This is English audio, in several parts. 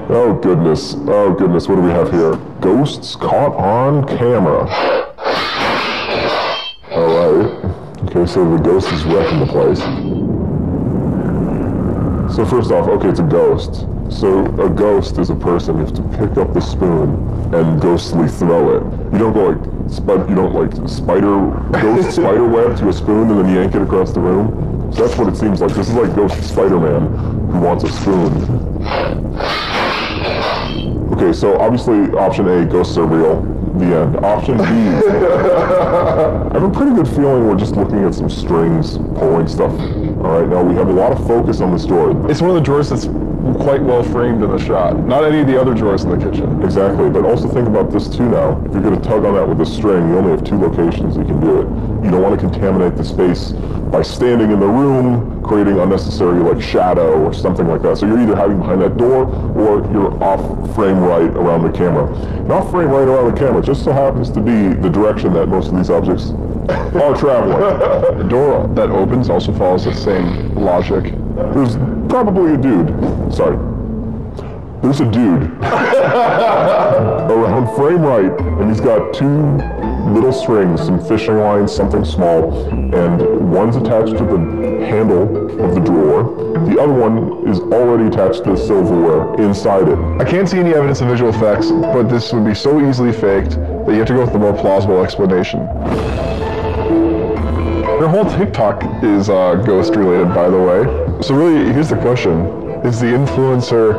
Oh goodness, what do we have here? Ghosts caught on camera. Alright. Okay, so the ghost is wrecking the place. So first off, okay, it's a ghost. So a ghost is a person who has to pick up the spoon and ghostly throw it. You don't go like, ghost spider web to a spoon and then yank it across the room. So that's what it seems like. This is like Ghost Spider-Man who wants a spoon. Okay, so obviously option A, ghosts are real. The end. Option B. I have a pretty good feeling we're just looking at some strings pulling stuff. Alright, now we have a lot of focus on this drawer. It's one of the drawers that's quite well framed in the shot. Not any of the other drawers in the kitchen. Exactly, but also think about this too now. If you're going to tug on that with a string, you only have 2 locations you can do it. You don't want to contaminate the space by standing in the room, creating unnecessary like shadow or something like that. So you're either hiding behind that door or you're off frame right around the camera. And off frame right around the camera just so happens to be the direction that most of these objects are traveling. The door that opens also follows the same logic. There's probably a dude. Sorry. There's a dude around frame right, and he's got 2 little strings, some fishing lines, something small, and one's attached to the handle of the drawer. The other one is already attached to the silverware inside it. I can't see any evidence of visual effects, but this would be so easily faked that you have to go with the more plausible explanation. Their whole TikTok is ghost related, by the way. So really, here's the question. Is the influencer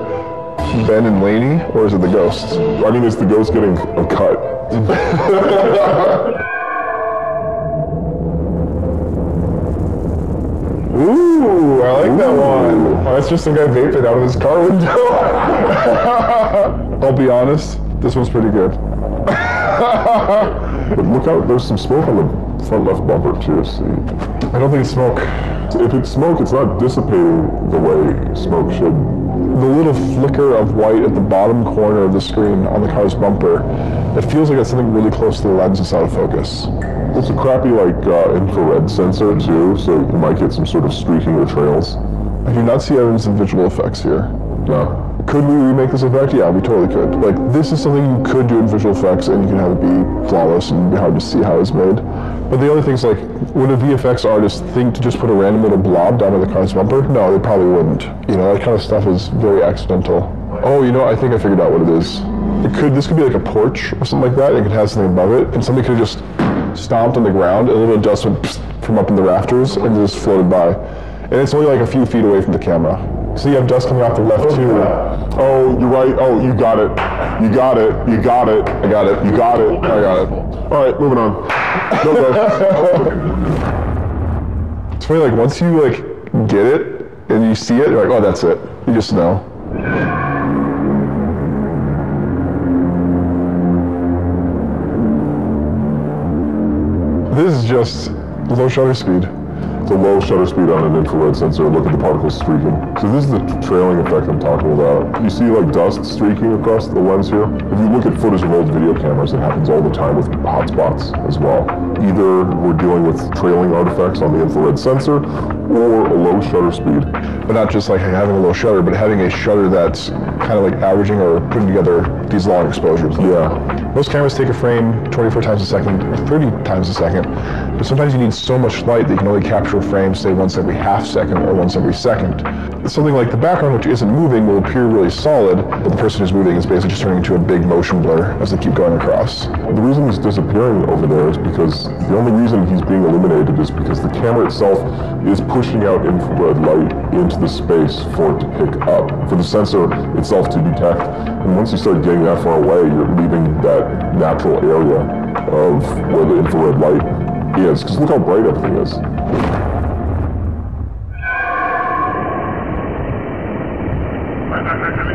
Ben and Lainey, or is it the ghosts? I mean, is the ghost getting a cut? Ooh, I like that one. Oh, that's just some guy vaping out of his car window. I'll be honest, this one's pretty good. But look out, there's some smoke on the front left bumper too, see? I don't think it's smoke. If it's smoke, it's not dissipating the way smoke should. The little flicker of white at the bottom corner of the screen on the car's bumper, it feels like it's something really close to the lens that's out of focus. It's a crappy infrared sensor too, so you might get some sort of streaking or trails. I do not see evidence of visual effects here. No. Could we remake this effect? Yeah, we totally could. Like, this is something you could do in visual effects and you can have it be flawless and be hard to see how it's made. But the other thing is, like, would a VFX artist think to just put a random little blob down on the car's bumper? No, they probably wouldn't. You know, that kind of stuff is very accidental. Oh, you know, I think I figured out what it is. This could be like a porch or something like that, and it could have something above it, and somebody could have just stomped on the ground, and a little dust went from up in the rafters and just floated by. And it's only like a few feet away from the camera. So you have dust coming off the left too. Oh, you're right. Oh, you got it. You got it. You got it. I got it. You got it. I got it. All right, moving on. Go. It's funny, like, once you, like, get it and you see it, you're like, oh, that's it. You just know. This is just low shutter speed. It's a low shutter speed on an infrared sensor. Look at the particles streaking. So this is the trailing effect I'm talking about. You see like dust streaking across the lens here? If you look at footage of old video cameras, it happens all the time with hotspots as well. Either we're dealing with trailing artifacts on the infrared sensor or a low shutter speed. But not just like having a low shutter, but having a shutter that's kind of like averaging or putting together these long exposures. Yeah. Most cameras take a frame 24 times a second, or 30 times a second, but sometimes you need so much light that you can only capture a frame, say, once every half second or once every second. Something like the background, which isn't moving, will appear really solid, but the person who's moving is basically just turning into a big motion blur as they keep going across. The reason he's disappearing over there is because the only reason he's being eliminated is because the camera itself is pushing out infrared light into the space for it to pick up, for the sensor itself to detect. And once you start getting that far away, you're leaving that natural area of where the infrared light is. Because look how bright everything is.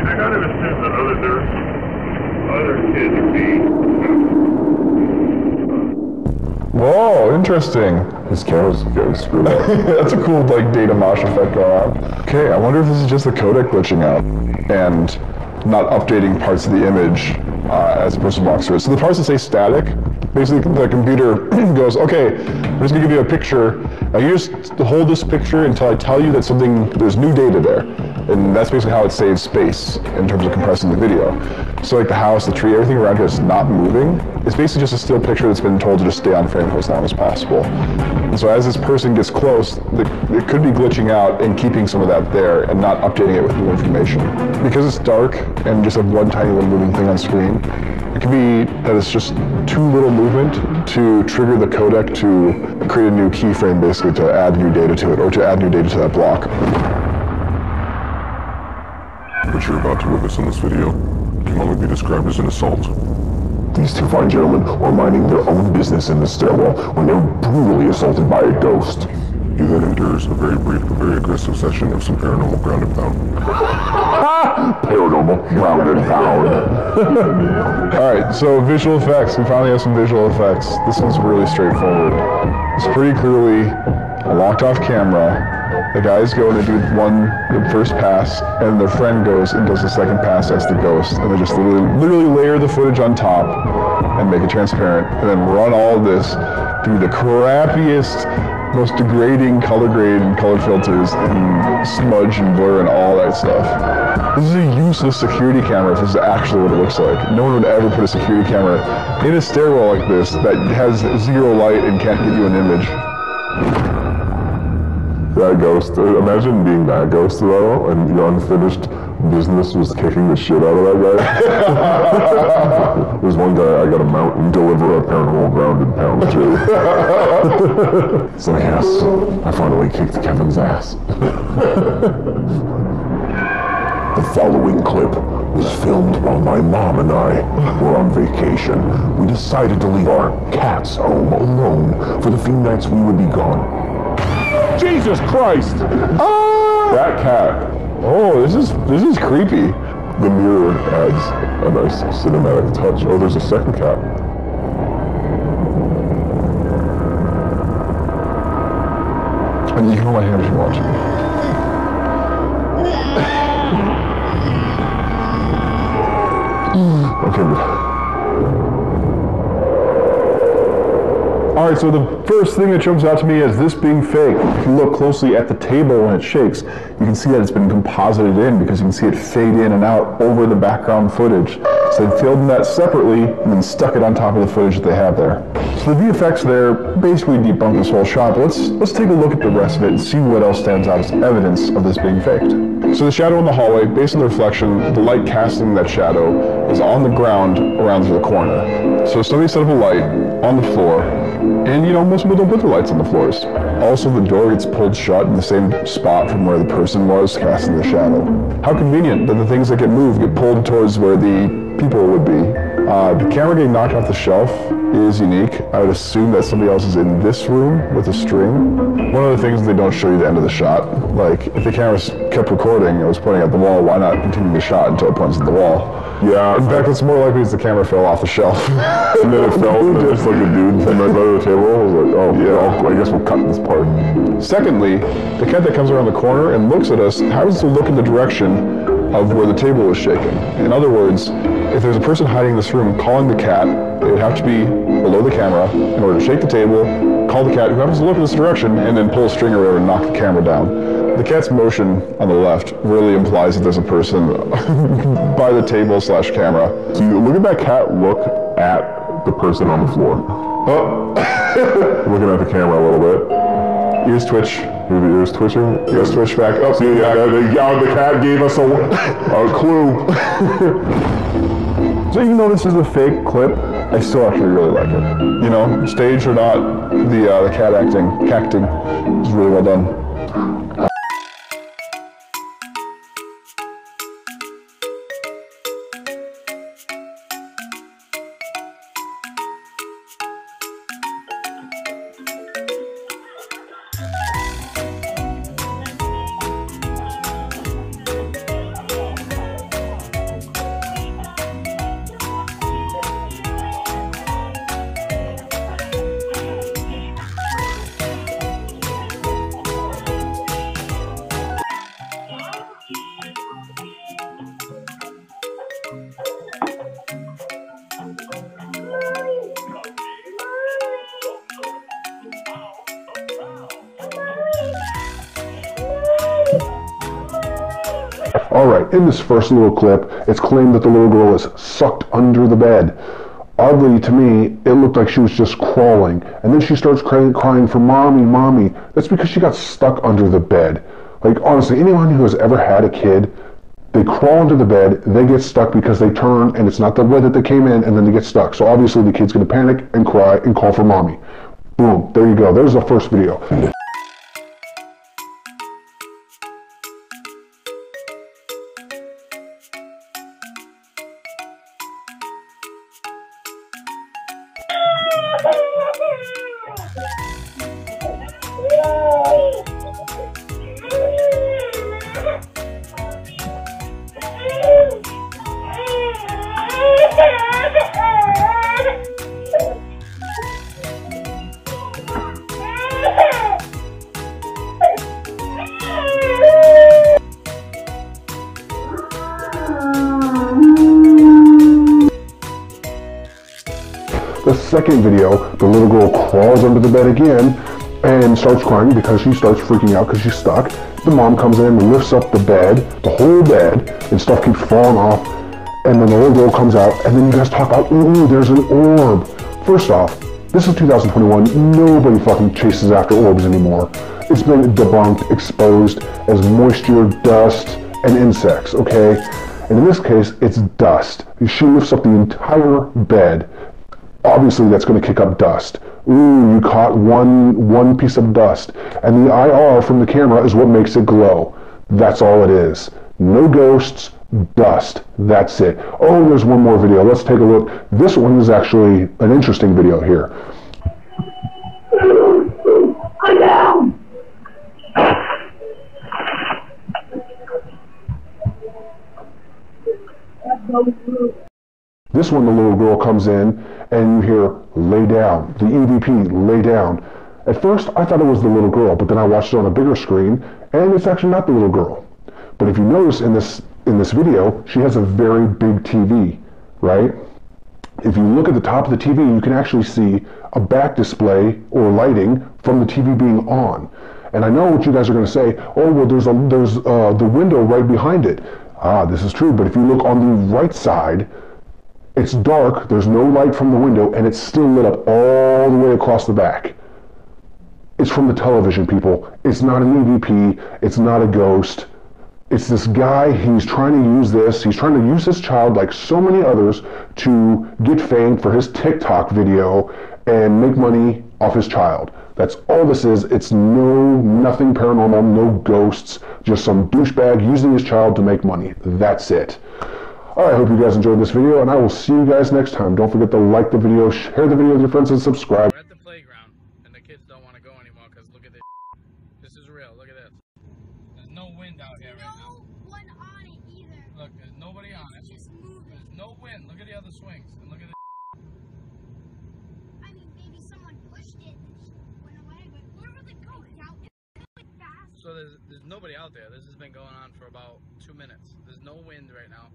I gotta assume that other kids would be. Whoa, interesting. His camera's getting screwed up. That's a cool like data mosh effect going on. Okay, I wonder if this is just the codec glitching out and not updating parts of the image as the person walks through it. So the parts that say static, basically the computer goes, okay, I'm just gonna give you a picture, You just hold this picture until I tell you that there's new data there. And that's basically how it saves space in terms of compressing the video. So like the house, the tree, everything around here is not moving. It's basically just a still picture that's been told to just stay on frame for as long as possible. And so as this person gets close, it could be glitching out and keeping some of that there and not updating it with new information. Because it's dark and just have one tiny little moving thing on screen, it could be that it's just too little movement to trigger the codec to create a new keyframe basically to add new data to it or to add new data to that block. What you're about to witness in this video can only be described as an assault. These two fine gentlemen were minding their own business in the stairwell when they were brutally assaulted by a ghost. He then endures a very brief but very aggressive session of some paranormal ground and pound. Paranormal ground and pound. Alright, so visual effects. We finally have some visual effects. This one's really straightforward. It's pretty clearly a locked off camera. The guys go and they do the first pass, and their friend goes and does the second pass as the ghost, and they just literally layer the footage on top and make it transparent, and then run all of this through the crappiest, most degrading color grade and color filters and smudge and blur and all that stuff. This is a useless security camera if this is actually what it looks like. No one would ever put a security camera in a stairwell like this that has zero light and can't give you an image. That ghost, imagine being that ghost though, and your unfinished business was kicking the shit out of that guy. There's one guy I got to mount and deliver a paranormal ground and pound to. So yes, I finally kicked Kevin's ass. The following clip was filmed while my mom and I were on vacation. We decided to leave our cats home alone for the few nights we would be gone. Jesus Christ! That cat. Oh, this is creepy. The mirror adds a nice cinematic touch. Oh, there's a second cat. And you can hold my hand if you want to. Okay. Alright, so the first thing that jumps out to me is this being fake. If you look closely at the table when it shakes, you can see that it's been composited in because you can see it fade in and out over the background footage. So they filmed that separately and then stuck it on top of the footage that they have there. So the VFX there basically debunk this whole shot, but let's take a look at the rest of it and see what else stands out as evidence of this being faked. So the shadow in the hallway, based on the reflection, the light casting that shadow is on the ground around the corner. So somebody set up a light on the floor, and most people don't put their lights on the floors. Also, the door gets pulled shut in the same spot from where the person was casting the shadow. How convenient that the things that get moved get pulled towards where the people would be. The camera getting knocked off the shelf is unique. I would assume that somebody else is in this room with a string. One of the things is they don't show you the end of the shot. Like, if the camera kept recording and it was pointing at the wall, why not continue the shot until it points at the wall? Yeah. In fact, it's more likely it's the camera fell off the shelf. And then it fell, and just like a dude right by the table. I was like, oh, yeah, well, I guess we'll cut this part. Secondly, the cat that comes around the corner and looks at us happens to look in the direction of where the table was shaking. In other words, if there's a person hiding in this room calling the cat, they would have to be below the camera in order to shake the table, call the cat, who happens to look in this direction, and then pull a string or whatever and knock the camera down. The cat's motion on the left really implies that there's a person by the table / camera. So you look at that cat look at the person on the floor. Oh. Looking at the camera a little bit. Ears twitch. The ears twitching? Ears twitch back. Oh, see, the cat gave us a clue. So even though this is a fake clip, I still actually really like it. Stage or not, the cat acting is really well done. Alright, in this first little clip, it's claimed that the little girl is sucked under the bed. Oddly, to me, it looked like she was just crawling, and then she starts crying for mommy, mommy. That's because she got stuck under the bed. Like, honestly, anyone who has ever had a kid, they crawl under the bed, they get stuck because they turn, and it's not the way that they came in, and then they get stuck. So obviously the kid's gonna panic and cry and call for mommy. Boom, there you go. There's the first video. The second video, the little girl crawls under the bed again and starts crying because she starts freaking out because she's stuck. The mom comes in and lifts up the bed, the whole bed, and stuff keeps falling off. And then the little girl comes out, and then you guys talk about, ooh, there's an orb. First off, this is 2021. Nobody fucking chases after orbs anymore. It's been debunked, exposed as moisture, dust, and insects, okay? And in this case, it's dust. She lifts up the entire bed. Obviously, that's going to kick up dust. Ooh, you caught one piece of dust. And the IR from the camera is what makes it glow. That's all it is. No ghosts, dust. That's it. Oh, there's one more video. Let's take a look. This one is actually an interesting video here. Lay down! This one, the little girl comes in and you hear, lay down. The EVP, lay down. At first, I thought it was the little girl, but then I watched it on a bigger screen, and it's actually not the little girl. But if you notice in this video, she has a very big TV, right? If you look at the top of the TV, you can actually see a back display or lighting from the TV being on. And I know what you guys are going to say, oh, well, there's the window right behind it. Ah, this is true, but if you look on the right side, it's dark, there's no light from the window, and it's still lit up all the way across the back. It's from the television, people. It's not an EVP, it's not a ghost. It's this guy, he's trying to use this, he's trying to use his child, like so many others, to get fame for his TikTok video and make money off his child. That's all this is. It's nothing paranormal, no ghosts, just some douchebag using his child to make money. That's it. Alright, I hope you guys enjoyed this video, and I will see you guys next time. Don't forget to like the video, share the video with your friends, and subscribe. We're at the playground, and the kids don't want to go anymore because look at this. This is real. Look at this. There's no wind out here right now. No one on it either. Look, there's nobody on it. It's just moving. There's no wind. Look at the other swings, and look at this. I mean, maybe someone pushed it and it went away, but where would it go? It's going fast. So there's nobody out there. This has been going on for about 2 minutes. There's no wind right now.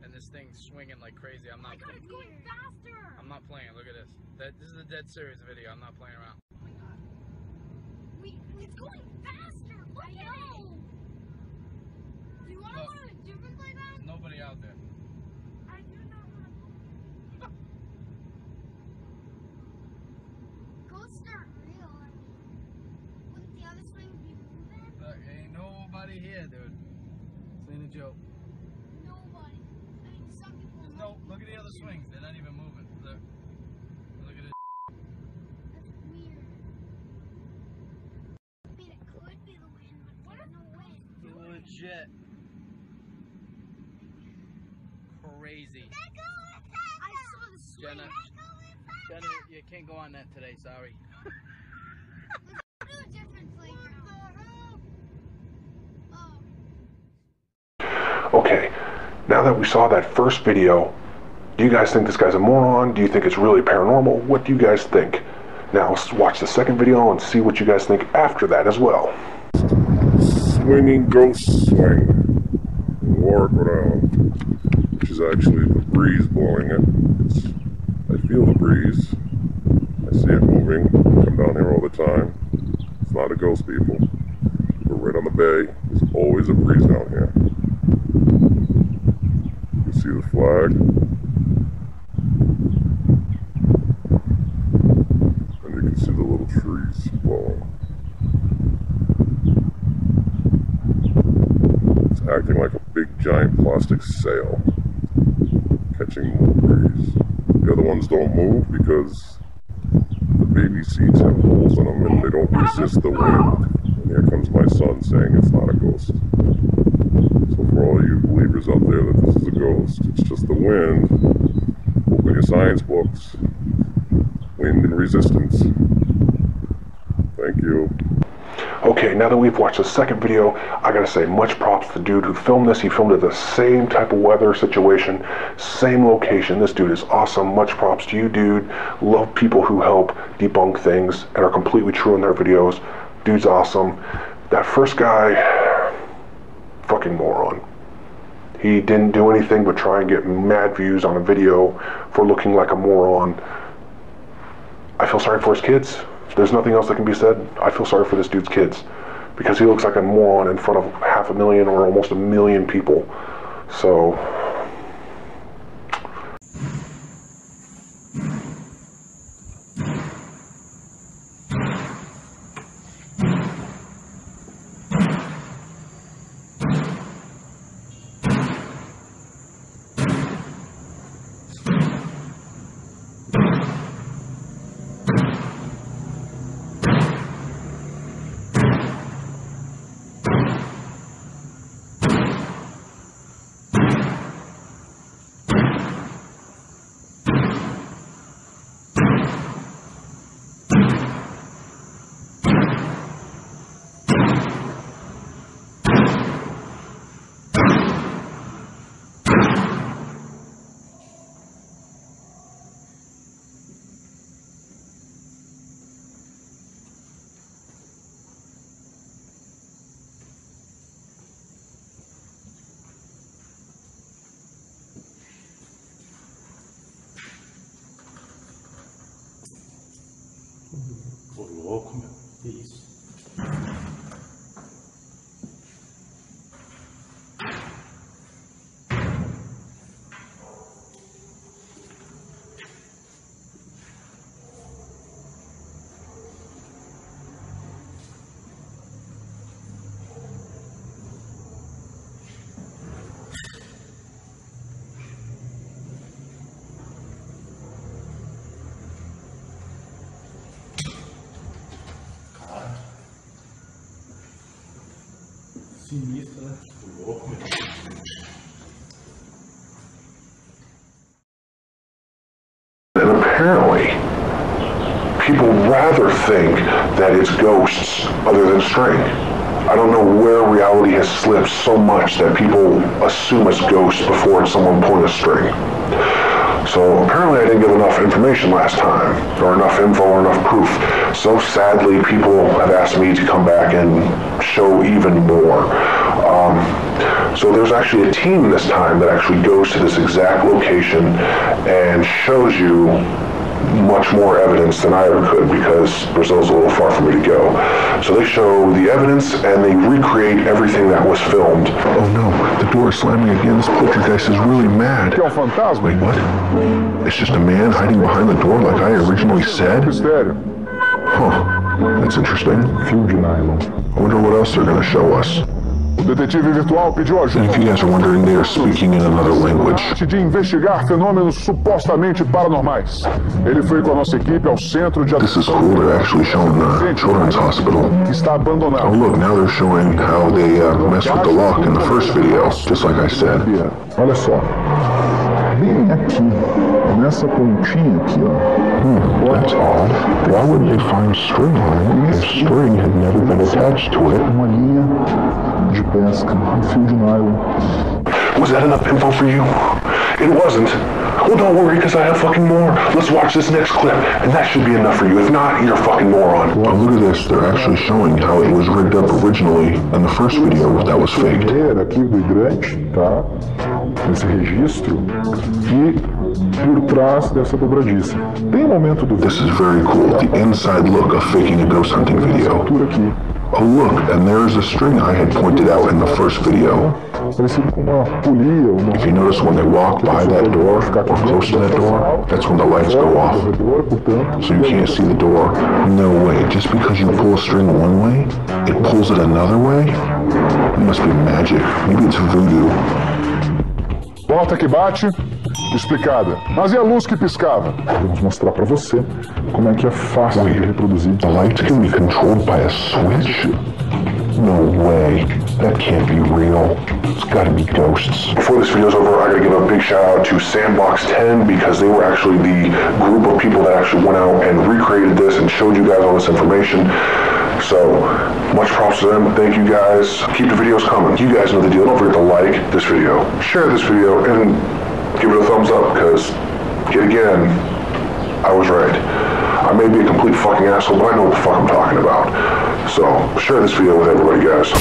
And this thing's swinging like crazy. I'm not. Oh my God, it's going faster. I'm not playing. Look at this. This is a dead serious video. I'm not playing around. Oh my God. It's going faster. Look at it. Do you want to Look. go to a different playground? There's nobody out there. I do not want to. Ghosts aren't real. I mean, wouldn't the other swings be moving? Look, ain't nobody here, dude. This ain't a joke. Nobody. I mean, some people. There's no. Look at the other swings. They're not even moving. Look. Look at it. That's weird. I mean, it could be the wind, but there's no wind. Legit. Crazy. I saw the swing. Jenna, you can't go on that today. Sorry. Let's do a different playground. Oh. Okay, now that we saw that first video, do you guys think this guy's a moron? Do you think it's really paranormal? What do you guys think? Now let's watch the second video and see what you guys think after that as well. Swinging ghost swing. Walk around. Which is actually the breeze blowing it. I feel the breeze. I see it moving. I come down here all the time. It's not a ghost, people. We're right on the bay. There's always a breeze down here. see the flag. And you can see the little trees blowing. It's acting like a big giant plastic sail, catching more breeze. The other ones don't move because the baby seats have holes in them and they don't resist the wind. And here comes my son saying it's not a ghost. So for all you believers out there that this is a ghost, it's just the wind. Open your science books. Wind and resistance. Thank you. Okay, now that we've watched the second video, I gotta say much props to the dude who filmed this. He filmed it the same type of weather situation, same location. This dude is awesome. Much props to you, dude. Love people who help debunk things and are completely true in their videos. Dude's awesome. That first guy, fucking moron. He didn't do anything but try and get mad views on a video for looking like a moron. I feel sorry for his kids. There's nothing else that can be said. I feel sorry for this dude's kids because he looks like a moron in front of 500,000 or almost 1 million people. So louco, meu. Que isso? Sinistro, né? Louco, meu. And apparently, people rather think that it's ghosts other than string. I don't know where reality has slipped so much that people assume it's ghosts before it's someone pulling a string. So apparently I didn't give enough information last time, or enough info or enough proof. So sadly, people have asked me to come back and show even more. So there's actually a team this time that actually goes to this exact location and shows you much more evidence than I ever could because Brazil's a little far for me to go. So they show the evidence and they recreate everything that was filmed. Oh no, the door is slamming again. This poltergeist is really mad. Que é um fantasma? Wait, what? It's just a man hiding behind the door like I originally said? Mistério. Huh, that's interesting. Fio de nylon. I wonder what else they're gonna show us. O detetive virtual pediu And ajuda. if you guys are wondering, they are speaking in another language. De investigar fenômenos supostamente paranormais. Ele foi com a nossa equipe ao centro de This is cool, they're actually showing the children's hospital. que está Oh abandonado. look, now they're showing how they messed with the lock in the first video, just like I said. Olha só. Bem aqui, nessa pontinha aqui, ó. That's odd. Why wouldn't they find string on it if string had never been attached to it? Uma linha de pesca, fio de nylon. Was that enough info for you? It wasn't. Well, don't worry, because I have fucking more. Let's watch this next clip, and that should be enough for you. If not, you're a fucking moron. Oh, look at this. They're actually showing how it was rigged up originally in the first video that was faked. Aqui do hidrante, tá? Esse registro. E por trás dessa dobradiça. Tem um momento do This is very cool. The inside look of faking a ghost hunting video. altura aqui. Oh look, and there's the string I had pointed out in the first video. Parecido com uma polia, uma... If you notice when they walk by that door, or close to that door, that's when the lights go off. So you can't see the door. No way, just because you pull a string one way, it pulls it another way? It must be magic. Maybe it's voodoo. Porta que bate, explicada. Mas e a luz que piscava? Vamos mostrar pra você como é que é fácil de reproduzir. The lights can be controlled by a switch? No way. That can't be real. It's gotta be ghosts. Before this video's over, I gotta give a big shout out to SANDBOXTEN because they were actually the group of people that actually went out and recreated this and showed you guys all this information. So, much props to them. Thank you guys. Keep the videos coming. You guys know the deal. Don't forget to like this video, share this video, and give it a thumbs up because, yet again, I was right. I may be a complete fucking asshole, but I know what the fuck I'm talking about. So, share this video with everybody, guys.